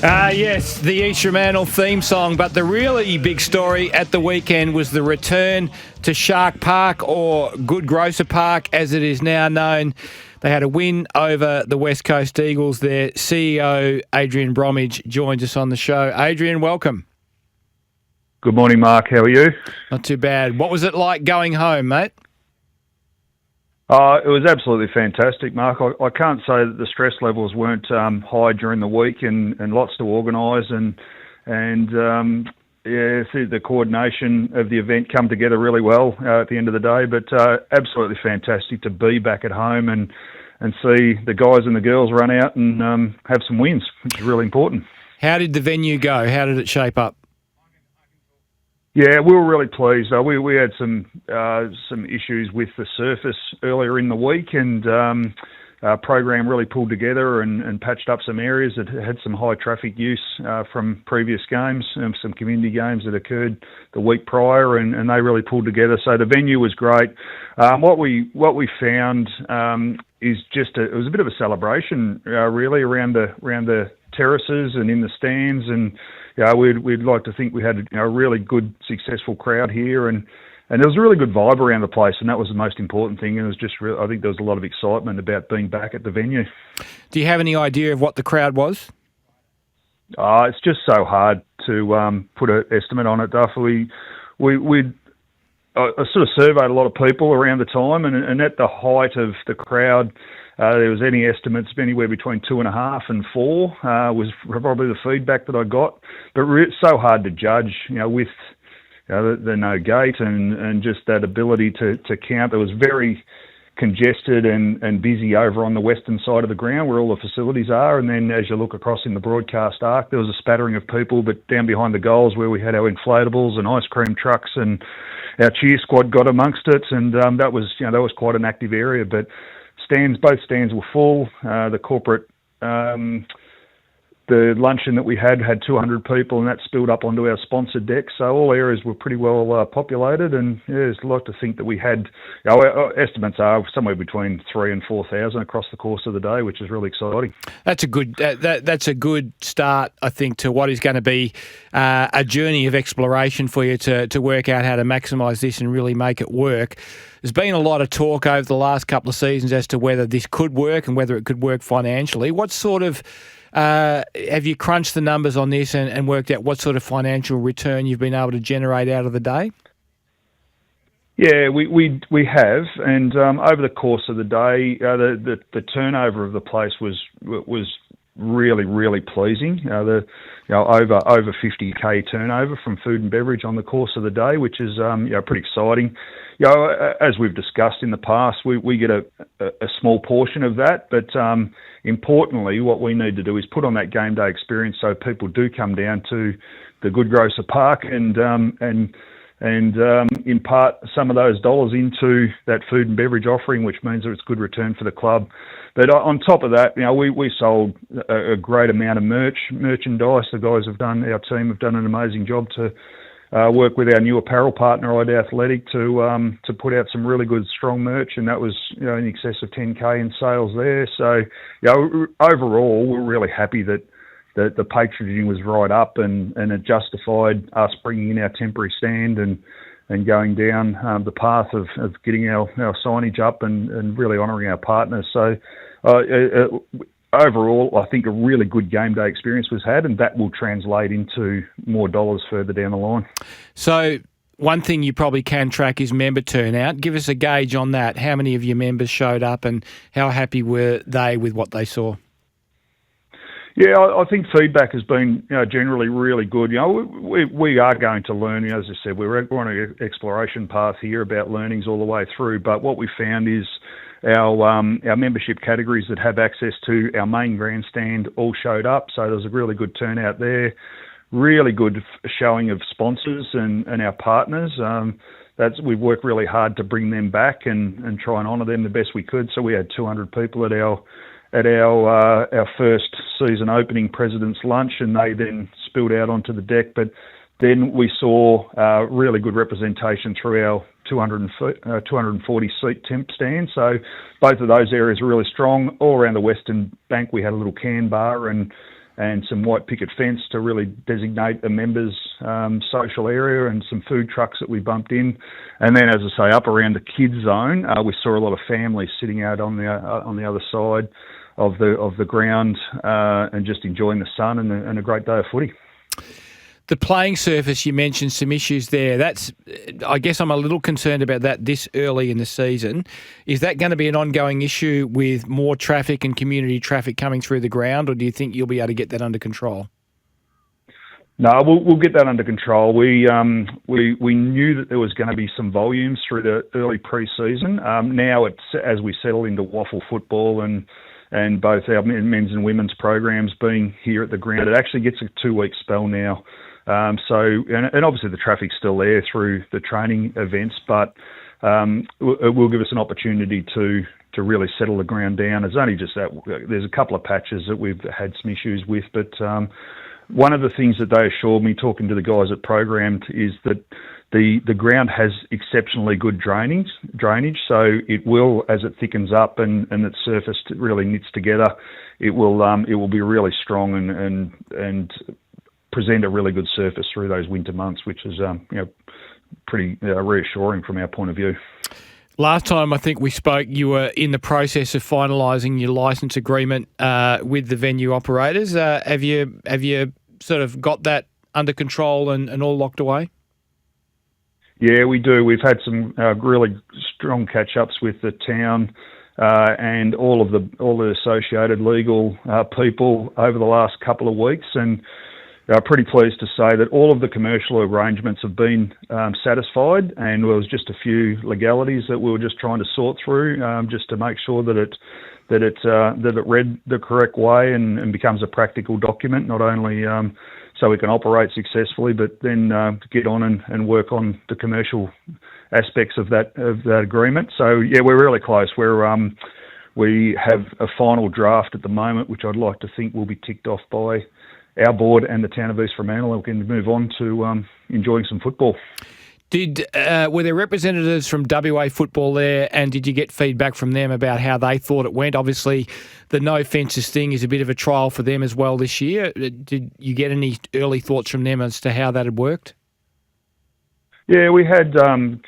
Yes, the East Fremantle theme song, but the really big story at the weekend was the return to Shark Park, or Good Grocer Park as it is now known. They had a win over the West Coast Eagles. Their CEO, Adrian Bromage, joins us on the show. Adrian, welcome. Good morning, Mark. How are you? Not too bad. What was it like going home, mate? It was absolutely fantastic, Mark. I can't say that the stress levels weren't high during the week, and lots to organise, and the coordination of the event come together really well at the end of the day. But absolutely fantastic to be back at home and see the guys and the girls run out and have some wins, which is really important. How did the venue go? How did it shape up? Yeah, we were really pleased. We had some issues with the surface earlier in the week, and our program really pulled together and patched up some areas that had some high traffic use from previous games, some community games that occurred the week prior, and they really pulled together. So the venue was great. What we found is it was a bit of a celebration, really, around the terraces and in the stands, and we'd like to think we had a really good, successful crowd here, and there was a really good vibe around the place, and that was the most important thing. And it was just, I think there was a lot of excitement about being back at the venue. Do you have any idea of what the crowd was? It's just so hard to put an estimate on it, Duff. I sort of surveyed a lot of people around the time, and at the height of the crowd, there was any estimates anywhere between 2.5 and 4 was probably the feedback that I got. But it's so hard to judge, with the no gate and just that ability to count. It was very congested and busy over on the western side of the ground where all the facilities are. And then as you look across in the broadcast arc, there was a spattering of people, but down behind the goals where we had our inflatables and ice cream trucks, and our cheer squad got amongst it. And that was quite an active area. But both stands were full. The corporate, the luncheon that we had 200 people, and that spilled up onto our sponsored deck. So all areas were pretty well populated, and there's a lot to think that we had. Our estimates are somewhere between 3,000 and 4,000 across the course of the day, which is really exciting. That's a good. That's a good start, I think, to what is going to be a journey of exploration for you to work out how to maximise this and really make it work. There's been a lot of talk over the last couple of seasons as to whether this could work and whether it could work financially. What sort of have you crunched the numbers on this and worked out what sort of financial return you've been able to generate out of the day? Yeah, we have, and over the course of the day, the turnover of the place was really, really pleasing. Over 50k turnover from food and beverage on the course of the day, which is pretty exciting. As we've discussed in the past, we get a small portion of that, but importantly, what we need to do is put on that game day experience so people do come down to the Good Grocer Park and impart some of those dollars into that food and beverage offering, which means that it's good return for the club. But on top of that, we sold a great amount of merchandise. Our team have done an amazing job to work with our new apparel partner, ID Athletic, to put out some really good, strong merch, and that was in excess of 10k in sales there. So, overall, we're really happy that the patronaging was right up, and it justified us bringing in our temporary stand and going down the path of getting our signage up and really honouring our partners. So, overall, I think a really good game day experience was had, and that will translate into more dollars further down the line. So one thing you probably can track is member turnout. Give us a gauge on that. How many of your members showed up, and how happy were they with what they saw? Yeah, I think feedback has been generally really good. We are going to learn. As I said, we're on an exploration path here about learnings all the way through. But what we found is our membership categories that have access to our main grandstand all showed up. So there was a really good turnout there. Really good showing of sponsors and our partners. We've worked really hard to bring them back and try and honour them the best we could. So we had 200 people at our first season opening President's Lunch, and they then spilled out onto the deck. But then we saw really good representation through our 240 seat temp stand. So both of those areas are really strong. All around the Western Bank, we had a little can bar and and some white picket fence to really designate a members' social area, and some food trucks that we bumped in. And then, as I say, up around the kids zone, we saw a lot of families sitting out on the other side of the ground and just enjoying the sun and a great day of footy. The playing surface, you mentioned some issues there. I guess I'm a little concerned about that this early in the season. Is that going to be an ongoing issue with more traffic and community traffic coming through the ground, or do you think you'll be able to get that under control? No, we'll get that under control. We knew that there was going to be some volumes through the early pre-season. Now, as we settle into waffle football and both our men's and women's programs being here at the ground, it actually gets a 2-week spell now. And obviously the traffic's still there through the training events, but it will give us an opportunity to really settle the ground down. It's only just that there's a couple of patches that we've had some issues with, but one of the things that they assured me, talking to the guys at Programmed, is that the ground has exceptionally good drainage, so it will, as it thickens up and its surface really knits together, it will be really strong and present a really good surface through those winter months, which is pretty reassuring from our point of view. Last time I think we spoke, you were in the process of finalising your licence agreement with the venue operators. Have you sort of got that under control and all locked away? Yeah, we do. We've had some really strong catch-ups with the town and all the associated legal people over the last couple of weeks, and pretty pleased to say that all of the commercial arrangements have been satisfied, and there was just a few legalities that we were just trying to sort through, just to make sure that it read the correct way and becomes a practical document, not only so we can operate successfully, but then get on and work on the commercial aspects of that agreement. So yeah, we're really close. We have a final draft at the moment, which I'd like to think will be ticked off by our board and the town of East Fremantle, and we can move on to enjoying some football. Were there representatives from WA football there, and did you get feedback from them about how they thought it went? Obviously, the no fences thing is a bit of a trial for them as well this year. Did you get any early thoughts from them as to how that had worked? Yeah, we had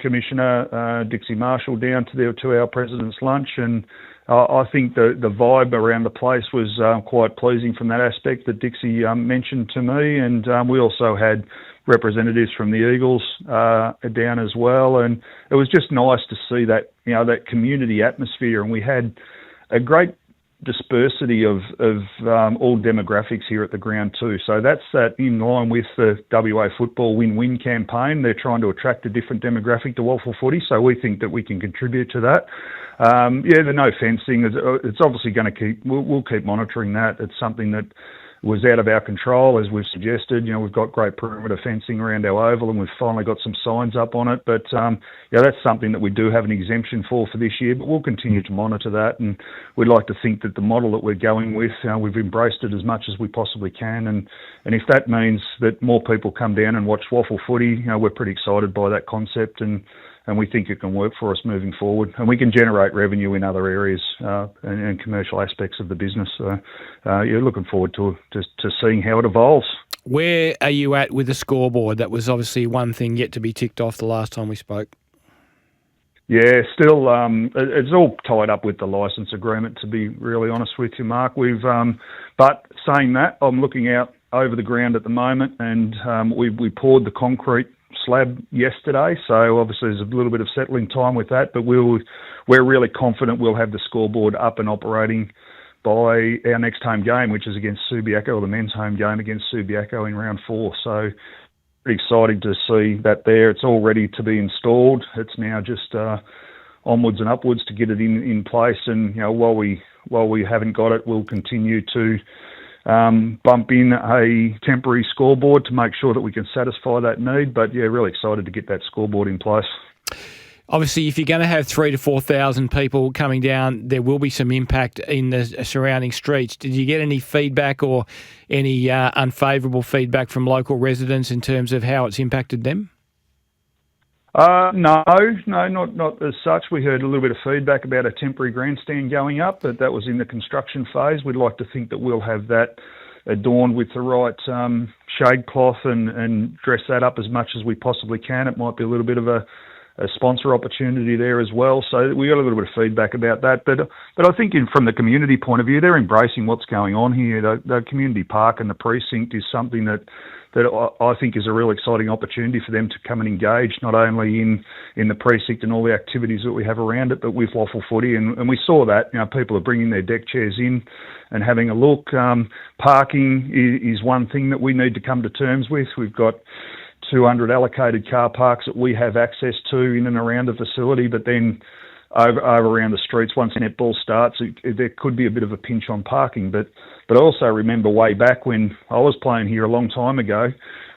Commissioner Dixie Marshall down to our president's lunch, and I think the vibe around the place was quite pleasing from that aspect that Dixie mentioned to me, and we also had representatives from the Eagles down as well, and it was just nice to see that that community atmosphere, and we had a great dispersity of all demographics here at the ground too. So that's in line with the WA football win-win campaign. They're trying to attract a different demographic to waffle footy, so we think that we can contribute to that. The no fencing, it's obviously going to we'll keep monitoring that. It's something that was out of our control, as we've suggested. We've got great perimeter fencing around our oval, and we've finally got some signs up on it. But that's something that we do have an exemption for this year, but we'll continue to monitor that. And we'd like to think that the model that we're going with, we've embraced it as much as we possibly can. And if that means that more people come down and watch waffle footy, we're pretty excited by that concept, and we think it can work for us moving forward. And we can generate revenue in other areas and commercial aspects of the business. So, looking forward to seeing how it evolves. Where are you at with the scoreboard? That was obviously one thing yet to be ticked off the last time we spoke. Yeah, still, it's all tied up with the licence agreement, to be really honest with you, Mark. But saying that, I'm looking out over the ground at the moment, and we poured the concrete slab yesterday, so obviously there's a little bit of settling time with that, but we're really confident we'll have the scoreboard up and operating by our next home game, which is against Subiaco, or the men's home game against Subiaco in round 4. So pretty exciting to see that there. It's all ready to be installed. It's now just onwards and upwards to get it in place, and while we haven't got it, we'll continue to bump in a temporary scoreboard to make sure that we can satisfy that need. But yeah, really excited to get that scoreboard in place. Obviously, if you're going to have 3,000 to 4,000 people coming down, there will be some impact in the surrounding streets. Did you get any feedback or any unfavourable feedback from local residents in terms of how it's impacted them? No, not as such. We heard a little bit of feedback about a temporary grandstand going up, but that was in the construction phase. We'd like to think that we'll have that adorned with the right shade cloth and dress that up as much as we possibly can. It might be a little bit of a sponsor opportunity there as well. So we got a little bit of feedback about that. But I think from the community point of view, they're embracing what's going on here. The community park and the precinct is something that I think is a real exciting opportunity for them to come and engage, not only in the precinct and all the activities that we have around it, but with waffle footy. And we saw that, people are bringing their deck chairs in and having a look. Parking is one thing that we need to come to terms with. We've got 200 allocated car parks that we have access to in and around the facility, but then over around the streets, once netball starts, there could be a bit of a pinch on parking. But I also remember way back when I was playing here a long time ago,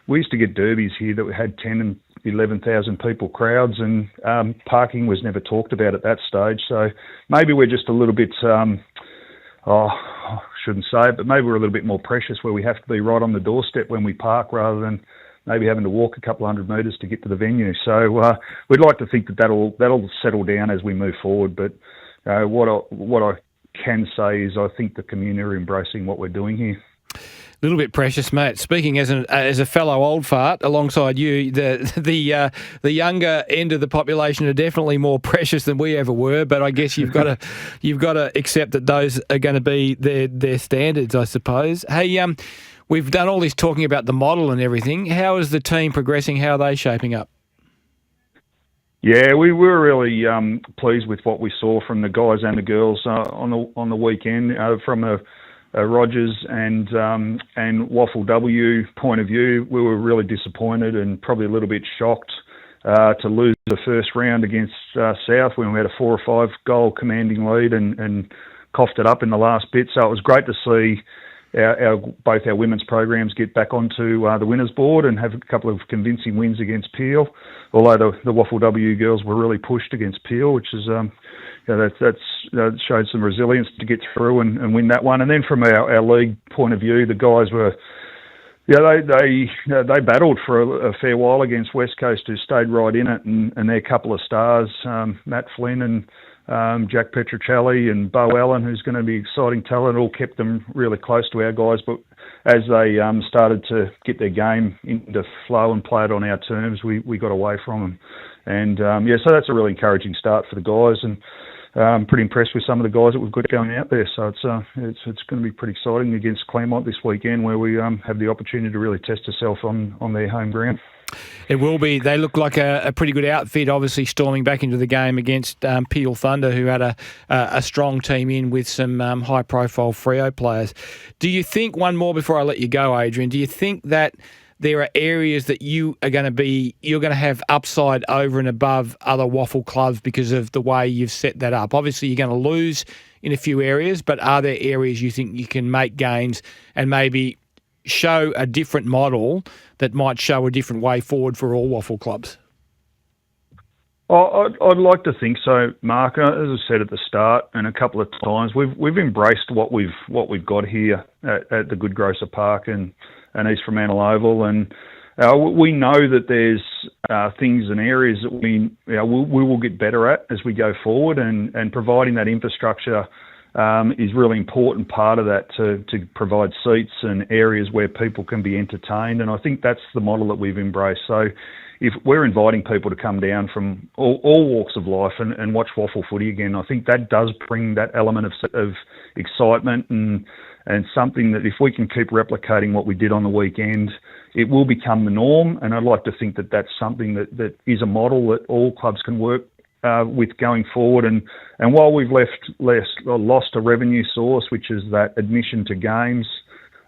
we used to get derbies here that had 10 and 11,000 people crowds, and parking was never talked about at that stage. So maybe we're just a little bit, I shouldn't say it, but maybe we're a little bit more precious where we have to be right on the doorstep when we park rather than maybe having to walk a couple of hundred metres to get to the venue. So we'd like to think that that'll settle down as we move forward. But what I can say is I think the community are embracing what we're doing here. A little bit precious, mate. Speaking as a fellow old fart alongside you, the younger end of the population are definitely more precious than we ever were. But I guess you've got to accept that those are going to be their standards, I suppose. Hey, we've done all this talking about the model and everything. How is the team progressing? How are they shaping up? Yeah, we were really pleased with what we saw from the guys and the girls on the weekend. From a Rogers and Waffle W point of view, we were really disappointed and probably a little bit shocked to lose the first round against South when we had a 4 or 5 goal commanding lead and coughed it up in the last bit. So it was great to see both our women's programs get back onto the winners board and have a couple of convincing wins against Peel. Although the Waffle W girls were really pushed against Peel, which is that showed some resilience to get through and win that one. And then from our league point of view, the guys were. They battled for a fair while against West Coast, who stayed right in it, and their couple of stars, Matt Flynn and Jack Petruccelli and Bo Allen, who's going to be exciting talent, all kept them really close to our guys. But as they started to get their game into flow and play it on our terms, we got away from them. And so that's a really encouraging start for the guys, and I'm pretty impressed with some of the guys that we've got going out there. So it's going to be pretty exciting against Claremont this weekend, where we have the opportunity to really test ourselves on their home ground. It will be. They look like a pretty good outfit, obviously storming back into the game against Peel Thunder, who had a strong team in with some high-profile Freo players. Do you think, one more before I let you go, Adrian, do you think that there are areas that you're going to have upside over and above other waffle clubs because of the way you've set that up? Obviously, you're going to lose in a few areas, but are there areas you think you can make gains and maybe show a different model that might show a different way forward for all waffle clubs? I'd like to think so, Mark. As I said at the start and a couple of times, we've embraced what we've got here at the Good Grocer Park and East Fremantle Oval, and we know that there's things and areas that we will get better at as we go forward, and providing that infrastructure is really important part of that to provide seats and areas where people can be entertained. And I think that's the model that we've embraced. So if we're inviting people to come down from all walks of life and watch waffle footy again, I think that does bring that element of excitement and something that if we can keep replicating what we did on the weekend, it will become the norm. And I'd like to think that that's something that is a model that all clubs can work with going forward. And while we've lost a revenue source, which is that admission to games,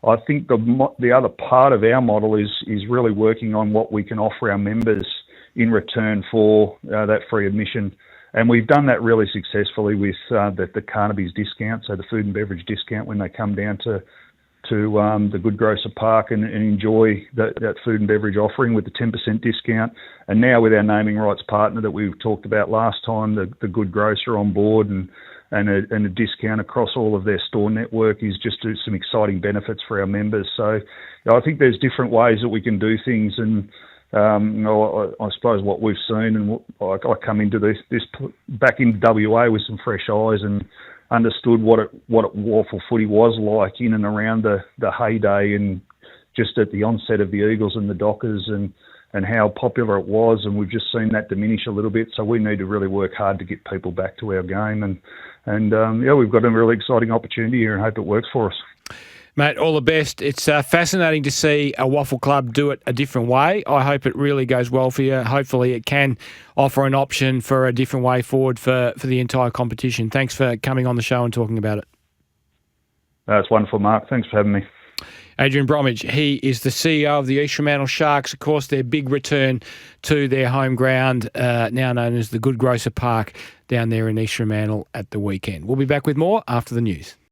I think the other part of our model is really working on what we can offer our members in return for that free admission. And we've done that really successfully with the Carnaby's discount, so the food and beverage discount when they come down to the Good Grocer Park and enjoy that food and beverage offering with the 10% discount. And now with our naming rights partner that we talked about last time, the Good Grocer on board and a discount across all of their store network is just some exciting benefits for our members. So I think there's different ways that we can do things, and I suppose what we've seen, and I come into this back into WA with some fresh eyes and understood what waffle footy was like in and around the heyday and just at the onset of the Eagles and the Dockers and how popular it was, and we've just seen that diminish a little bit. So we need to really work hard to get people back to our game, and we've got a really exciting opportunity here, and hope it works for us. Mate, all the best. It's fascinating to see a waffle club do it a different way. I hope it really goes well for you. Hopefully it can offer an option for a different way forward for the entire competition. Thanks for coming on the show and talking about it. That's wonderful, Mark. Thanks for having me. Adrian Bromage, he is the CEO of the East Fremantle Sharks. Of course, their big return to their home ground, now known as the Good Grocer Park, down there in East Fremantle at the weekend. We'll be back with more after the news.